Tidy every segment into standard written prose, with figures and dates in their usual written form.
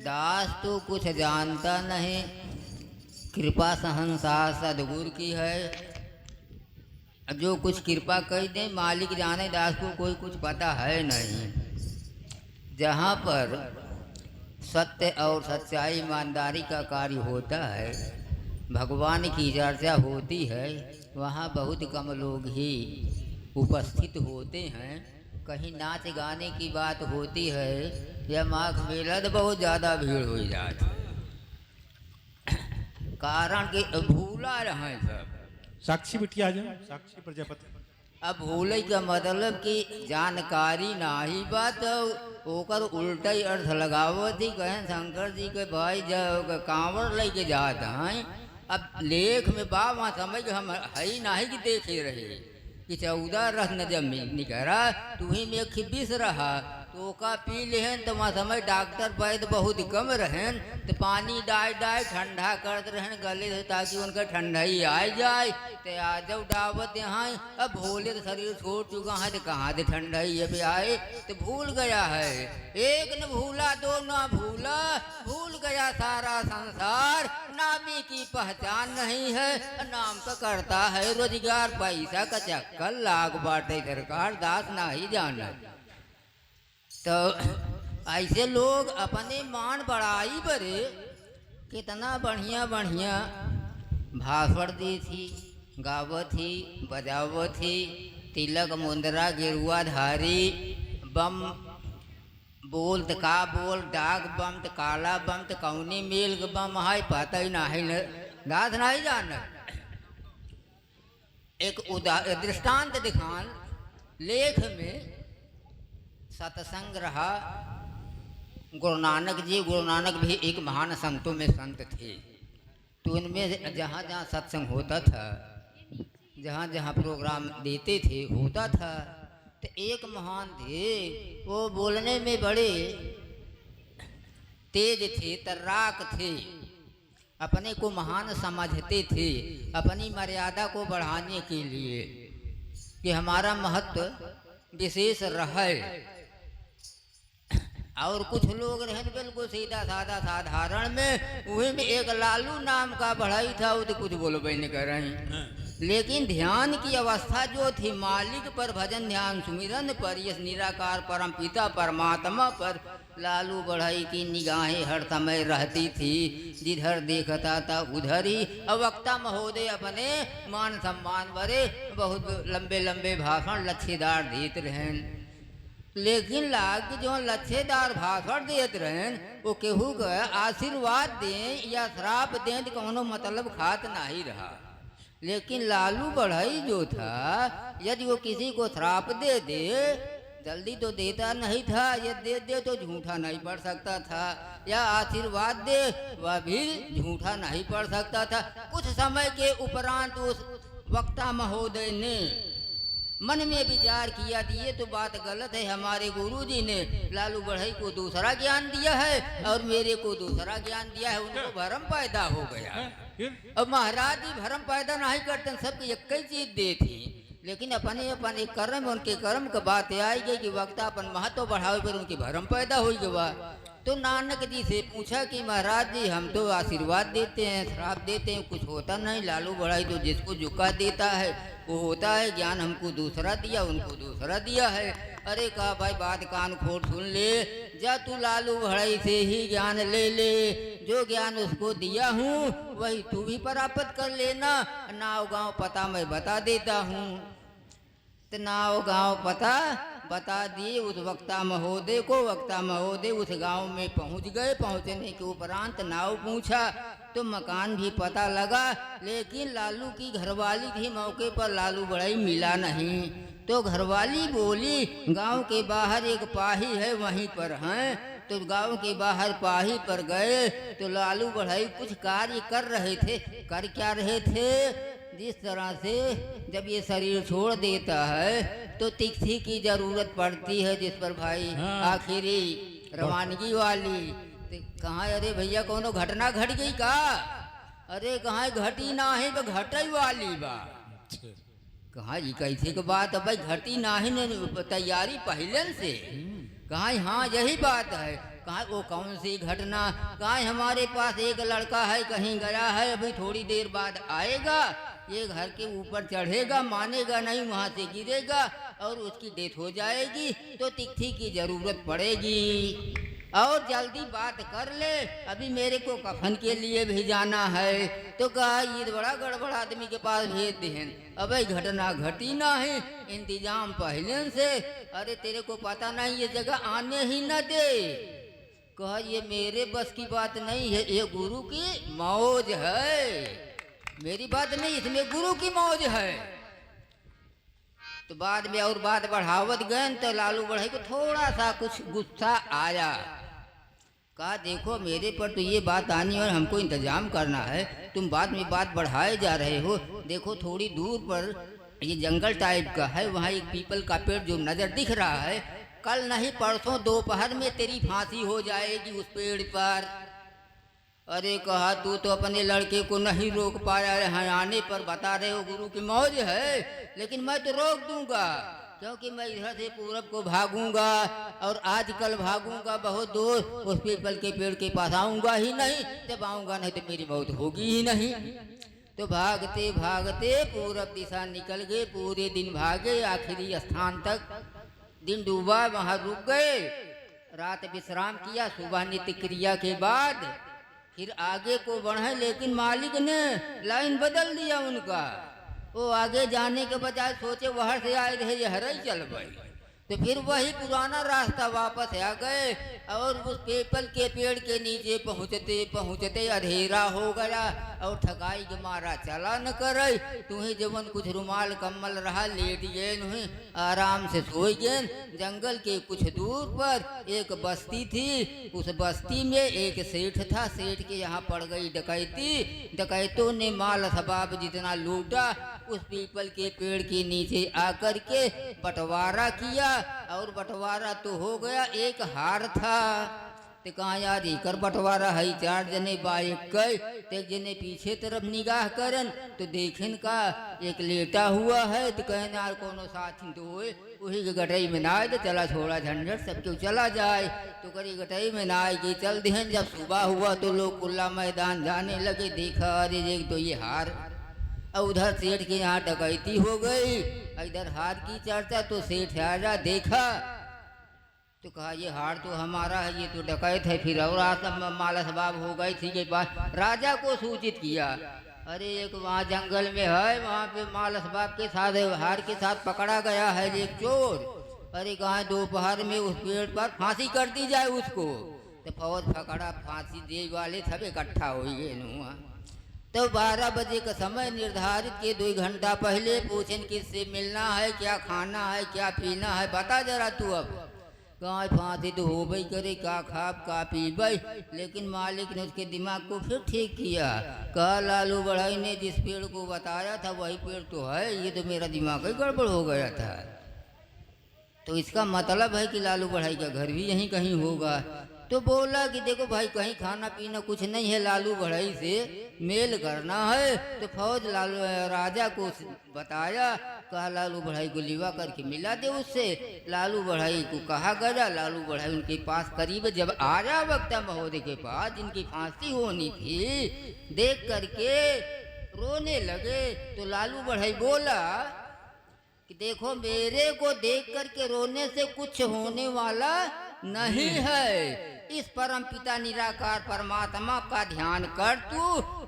दास तो कुछ जानता नहीं, कृपा सहनसार सदगुरु की है। जो कुछ कृपा कर दे मालिक जाने, दास को कोई कुछ पता है नहीं। जहाँ पर सत्य और सच्चाई ईमानदारी का कार्य होता है, भगवान की चर्चा होती है, वहाँ बहुत कम लोग ही उपस्थित होते हैं। कहीं नाच गाने की बात होती है या माघ मेला तो बहुत ज़्यादा भीड़ हो जाती है, कारण कि भूला रहे सब। साक्षी बिटिया जाए, साक्षी प्रजापति। अब भूले का मतलब कि जानकारी नाही बात, ओकर उल्टा ही अर्थ लगावत ही। कहें शंकर जी के भाई जब कांवर लेके जात हैं, अब लेख में बा वहाँ समझ हम है नहीं कि देखे रहे कि 14 रत्न जब निकरा तुम्हें में 26 रहा तो का पी लेहन तो वहाँ समय डॉक्टर वैद्य बहुत कम रहें तो पानी डाल डाल ठंडा करते रहें गले से ताकि उनका ठंडाई आ जाए। तो आज जब डावत यहाँ अब भोले तो शरीर छोड़ चुका है तो कहाँ से ठंडाई अब आए, तो भूल गया है। एक न भूला दो न भूला, भूल गया सारा संसार। नामी की पहचान नहीं है, नाम का करता है रोजगार, पैसा का चक्कर लाग बाटे सरकार, दास ना ही जाना। तो ऐसे लोग अपने मान बढ़ाई बरे कितना बढ़िया बढ़िया भाषण दी थी, गावत थी, बजावत थी, तिलक मुंदरा गिरुआ धारी, बम बोल तो का बोल, डाक बम तो काला बम तो कौनी मेल के बम है पता ही नहीं, दास नहीं जाना। एक दृष्टांत दिखान लेख में सत्संग रहा। गुरु नानक जी, गुरु नानक भी एक महान संतों में संत थे। तो उनमें जहाँ जहाँ सत्संग होता था, जहाँ जहाँ प्रोग्राम देते थे होता था, तो एक महान थे, वो बोलने में बड़े तेज थे, तर्राक थे, अपने को महान समझते थे, अपनी मर्यादा को बढ़ाने के लिए कि हमारा महत्व विशेष रहे। और कुछ लोग रहे बिल्कुल सीधा साधा साधारण में, वही में एक लालू नाम का बढ़ाई था, वो तो कुछ बोलबे नहीं कर रहे। लेकिन ध्यान की अवस्था जो थी मालिक पर, भजन ध्यान सुमिरन पर, यस निराकार परम पिता परमात्मा पर लालू बढ़ाई की निगाहें हर समय रहती थी। जिधर देखता था उधर ही अवक्ता महोदय अपने मान सम्मान भरे बहुत लंबे लंबे भाषण लच्छेदार देते रहें। लेकिन लाग जो लच्छेदार भाषण देते रहें वो केहू को आशीर्वाद दें या श्राप दें तो कोनो मतलब खात नहीं रहा। लेकिन लालू बढ़ई जो था, यदि वो किसी को श्राप दे दे जल्दी तो देता नहीं था, ये दे दे तो झूठा नहीं पड़ सकता था, या आशीर्वाद दे वह भी झूठा नहीं पड़ सकता था। कुछ समय के उपरांत उस वक्ता महोदय ने मन में विचार किया कि ये तो बात गलत है, हमारे गुरुजी ने लालू बढ़ई को दूसरा ज्ञान दिया है और मेरे को दूसरा ज्ञान दिया है, उनको भरम पैदा हो गया। अब महाराज जी भरम पैदा नहीं करते, सबकी एक ही चीज दे थी, लेकिन अपने अपने कर्म, उनके कर्म का बात आई गई कि वक्ता अपन महत्व बढ़ावे पर उनकी भरम पैदा हो गया। तो नानक जी से पूछा कि महाराज जी हम तो आशीर्वाद देते हैं, श्राप देते हैं, कुछ होता नहीं, लालू बढ़ाई तो जिसको झुका देता है वो होता है, ज्ञान हमको दूसरा दिया, उनको दूसरा दिया है। अरे कहा भाई बात कान खोल सुन ले, जा तू लालू बढ़ाई से ही ज्ञान ले ले, जो ज्ञान उसको दिया हूँ वही तू भी प्राप्त कर लेना। नाव गांव पता मैं बता देता हूँ। तो नाव गांव पता बता दिए उस वक्ता महोदय को। वक्ता महोदय उस गांव में पहुंच गए। पहुंचने के उपरांत नाव पूछा तो मकान भी पता लगा, लेकिन लालू की घरवाली थी मौके पर, लालू बढ़ई मिला नहीं। तो घरवाली बोली गांव के बाहर एक पाही है वहीं पर हैं। तो गांव के बाहर पाही पर गए तो लालू बढ़ई कुछ कार्य कर रहे थे। कर क्या रहे थे? जिस तरह से जब ये शरीर छोड़ देता है तो तिथि की जरूरत पड़ती है, जिस पर भाई आखिरी रवानगी वाली। तो कहाँ अरे भैया कोनो घटना घट गई का? अरे कहाँ घटी ना है तो घटई वाली बा। कहाँ ये कैसे के बात है भाई, घटी ना है तैयारी पहले से। कहाँ हाँ यही बात है। कहा वो कौन सी घटना? कहा हमारे पास एक लड़का है, कहीं गया है, अभी थोड़ी देर बाद आएगा, ये घर के ऊपर चढ़ेगा, मानेगा नहीं, वहाँ से गिरेगा और उसकी डेथ हो जाएगी, तो तिथि की जरूरत पड़ेगी और जल्दी बात कर ले, अभी मेरे को कफन के लिए भी जाना है। तो कहा ये बड़ा गड़बड़ आदमी के पास भेज दें, अब घटना घटी ना है, इंतजाम पहले से, अरे तेरे को पता नहीं ये जगह आने ही न दे। कहा ये मेरे बस की बात नहीं है, ये गुरु की मौज है, मेरी बात नहीं, इसमें गुरु की मौज है। तो बाद में और बात बढ़ावत गए तो लालू बढ़ई को थोड़ा सा कुछ गुस्सा आया। कहा देखो मेरे पर तो ये बात आनी और हमको इंतजाम करना है, तुम बाद में बात बढ़ाए जा रहे हो। देखो थोड़ी दूर पर ये जंगल टाइप का है, वहाँ एक पीपल का पेड़ जो नजर दिख रहा है, कल नहीं परसों दोपहर में तेरी फांसी हो जाएगी उस पेड़ पर। अरे कहा तू तो अपने लड़के को नहीं रोक पाया, यहाँ आने पर बता रहे हो गुरु की मौज है, लेकिन मैं तो रोक दूंगा, क्योंकि मैं इधर से पूरब को भागूंगा और आजकल भागूंगा बहुत दूर, उस पीपल के पेड़ के पास आऊंगा ही नहीं, जब आऊंगा नहीं तो मेरी मौत होगी ही नहीं। तो भागते भागते पूरब दिशा निकल गए, पूरे दिन भागे, आखिरी स्थान तक दिन डूबा, वहां रुक गए, रात विश्राम किया, सुबह नित्य क्रिया के बाद फिर आगे को बढ़े, लेकिन मालिक ने लाइन बदल दिया उनका। वो आगे जाने के बजाय सोचे वहां से आए रहे ये हर ही चल गए, तो फिर वही पुराना रास्ता वापस आ गए और उस पीपल के पेड़ के नीचे पहुँचते पहुँचते अंधेरा हो गया और ठगाई के मारा चला न करे। तुम्हें जवन कुछ रुमाल कम्बल रहा लेट गए, नहीं आराम से सोई गए। जंगल के कुछ दूर पर एक बस्ती थी, उस बस्ती में एक सेठ था, सेठ के यहाँ पड़ गई डकैती। डकैतों ने माल सबाब जितना लूटा उस पीपल के पेड़ के नीचे आकर के बंटवारा किया और बंटवारा तो हो गया। एक हार था, तो कहा याद कर बंटवारा है, चार जने बाइक गए, एक जने पीछे तरफ निगाह करन तो देखन का एक लेटा हुआ है, तो कहना यार कोनो साथी तो वही के गटई में ना आए, तो चला छोड़ा झंझट सबके चला जाए। तो करी गटई में ना आए कि चल देहन। जब सुबह हुआ तो लोग खुला मैदान जाने लगे, देखा अरे देख तो ये हार, और उधर सेठ के यहाँ डकैती हो गई, इधर हार की चर्चा। तो सेठ आया देखा तो कहा ये हार तो हमारा है, ये तो डकैत है। फिर और माला सबाब हो गई थी के पास, राजा को सूचित किया, अरे एक वहाँ जंगल में है, वहाँ पे माला सबाब के साथ हार के साथ पकड़ा गया है एक चोर। अरे कहा दोपहर में उस पेड़ पर फांसी कर दी जाए उसको। तो फौज पकड़ा, फांसी दे वाले सब इकट्ठा हो गए। तो 12 बजे का समय निर्धारित के 2 घंटा पहले पूछन किससे मिलना है, क्या खाना है, क्या पीना है, बता जरा तू। अब कहाँ फांसी तो हो गई करे, का खाब का पीबई। लेकिन मालिक ने उसके दिमाग को फिर ठीक किया, कहा लालू बढ़ई ने जिस पेड़ को बताया था वही पेड़ तो है, ये तो मेरा दिमाग ही गड़बड़ हो गया था। तो इसका मतलब है कि लालू बढ़ई का घर भी यहीं कहीं होगा। तो बोला कि देखो भाई कहीं खाना पीना कुछ नहीं है, लालू बढ़ई से मेल करना है। तो फौज लालू राजा को बताया, कहा लालू बढ़ई को लिवा करके मिला दे उससे। लालू बढ़ई को कहा गया, लालू बढ़ई उनके पास करीब जब आया वक्त महोदय के पास जिनकी फांसी होनी थी, देख करके रोने लगे। तो लालू बढ़ई बोला कि देखो मेरे को देख करके रोने से कुछ होने वाला नहीं है, इस परम पिता निराकार परमात्मा का ध्यान कर तू,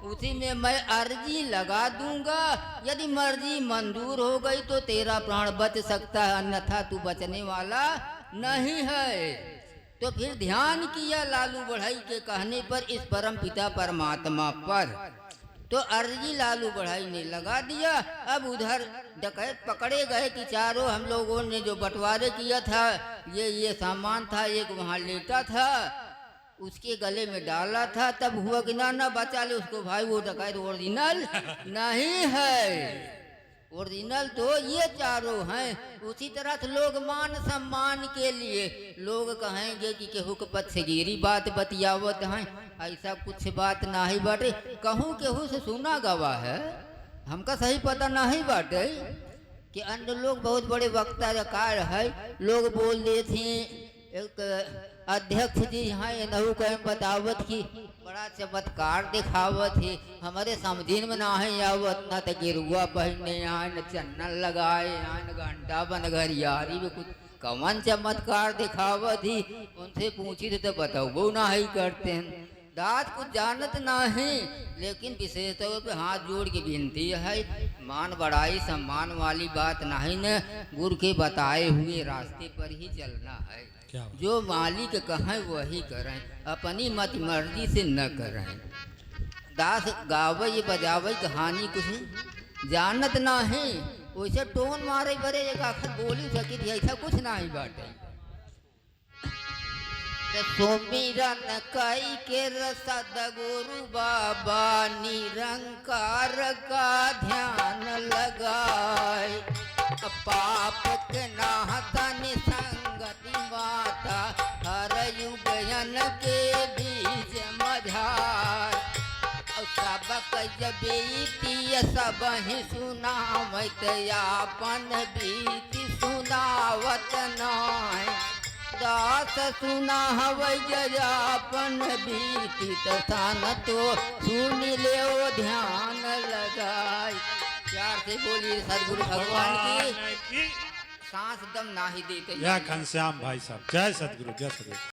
उसी में मैं अर्जी लगा दूंगा। यदि मर्जी मंजूर हो गई तो तेरा प्राण बच सकता है, अन्यथा तू बचने वाला नहीं है। तो फिर ध्यान किया लालू बढ़ई के कहने पर इस परम पिता परमात्मा पर, तो अर्जी लालू बढ़ई ने लगा दिया। अब उधर डकैत पकड़े गए कि चारों हम लोगों ने जो बंटवारे किया था, ये सामान था, एक वहाँ लेटा था, उसके गले में डाला था, तब हुआ कि ना बचा ले उसको भाई, वो डकैत ओरिजिनल नहीं है, ओरिजिनल तो ये चारों हैं। उसी तरह से लोग मान सम्मान के लिए लोग कहेंगे कि केहू के पद से गिरी बात बतियावत हैं, ऐसा कुछ बात नहीं बाटे। कहूँ केहू से सुना गवा है, हमका सही पता नहीं बाटे कि अन्य लोग बहुत बड़े वक्ता कार है, लोग बोल देते एक अध्यक्ष जी यहाँ नहु कहे बतावत की बड़ा चमत्कार दिखावत है, हमारे समझीन में ना है आवत, न तो गिरुआ पहनने यहाँ, न चन्नन लगाए यहाँ, न घंटा बन घरियारी में कुछ कमन चमत्कार दिखावत ही। उनसे पूछी तो बताओ ना ही करते हैं। दास कुछ जानत ना है, लेकिन विशेष तौर पे हाथ जोड़ के विनती है, मान बड़ाई सम्मान वाली बात नहीं न, गुरु के बताए हुए रास्ते पर ही चलना है। जो मालिक कहें वही करें, अपनी मत मर्जी से न करें। दास गावई बजावई कहानी कुछ जानत ना है, वैसे टोन मारे बरे एक आखिर बोली सकी थी, ऐसा कुछ ना ही बाटे। सुमिरन कई के रसद गुरु बाबा निरंकार का ध्यान लगाए, पाप के नाहता निसंगति माता हर युगयन के बीच मझार। सबक जबीती सब ही सुनावत, यापन बीती सुनावत नाय। दास सुना हवै जयापन बीती तथा न तो सुन ले ध्यान लगाए। प्यार से बोलिए सदगुरु भगवान की, सांस दम ना ही देते। या घनश्याम भाई साहब, जय सतगुरु, जय सतगुरु।